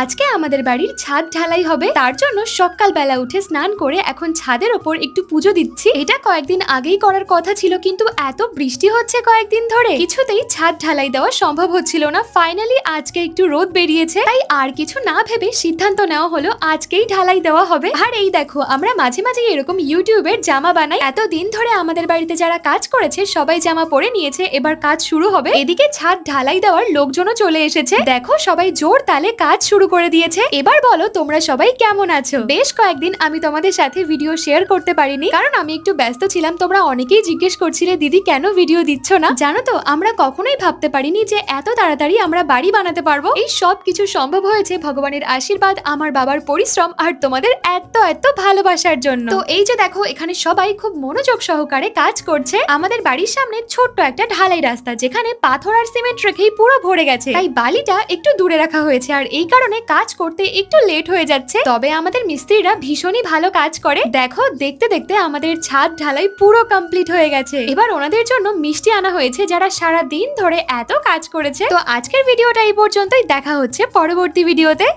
আজকে আমাদের বাড়ির ছাদ ঢালাই হবে, তার জন্য সকালবেলা উঠে স্নান করে এখন ছাদের ওপর একটু পুজো দিচ্ছি। এটা কয়েকদিন আগেই করার কথা ছিল, কিন্তু এত বৃষ্টি হচ্ছে কয়েকদিন ধরে কিছুতেই ছাদ ঢালাই দেওয়া সম্ভব হচ্ছিল না। ফাইনালি আজকে একটু রোদ বেরিয়েছে, তাই আর কিছু না ভেবে সিদ্ধান্ত নেওয়া হলো আজকেই ঢালাই দেওয়া হবে। আর এই দেখো, আমরা মাঝে মাঝে এরকম ইউটিউবের জামা বানাই। এতদিন ধরে আমাদের বাড়িতে যারা কাজ করেছে সবাই জামা পরে নিয়েছে, এবার কাজ শুরু হবে। এদিকে ছাদ ঢালাই দেওয়ার লোকজনও চলে এসেছে, দেখো সবাই জোর তালে কাজ শুরু করে দিয়েছে। এবার বলো তোমরা সবাই কেমন আছো? বেশ কয়েকদিন আমি তোমাদের সাথে ভিডিও শেয়ার করতে পারিনি, কারণ আমি একটু ব্যস্ত ছিলাম। তোমরা অনেকেই জিজ্ঞেস করছিলে দিদি কেন ভিডিও দিচ্ছ না। জানো তো, আমরা কখনোই ভাবতে পারিনি যে এত তাড়াতাড়ি আমরা বাড়ি বানাতে পারবো। এই সব কিছু সম্ভব হয়েছে ভগবানের আশীর্বাদ, আমার বাবার পরিশ্রম আর তোমাদের এত এত ভালোবাসার জন্য। তো এই যে দেখো, এখানে সবাই খুব মনোযোগ সহকারে কাজ করছে। আমাদের বাড়ির সামনে ছোট্ট একটা ঢালাই রাস্তা, যেখানে পাথর আর সিমেন্ট রেখেই পুরো ভরে গেছে, তাই বালিটা একটু দূরে রাখা হয়েছে, আর এই কারণে কাজ করতে একটু লেট হয়ে যাচ্ছে। তবে আমাদের মিস্ত্রিরা ভীষণই ভালো কাজ করে। দেখো দেখতে দেখতে আমাদের ছাদ ঢালাই পুরো কমপ্লিট হয়ে গেছে। এবার ওনাদের জন্য মিষ্টি আনা হয়েছে, যারা সারা দিন ধরে এত কাজ করেছে। তো আজকের ভিডিওটা এই পর্যন্তই, দেখা হচ্ছে পরবর্তী ভিডিওতে।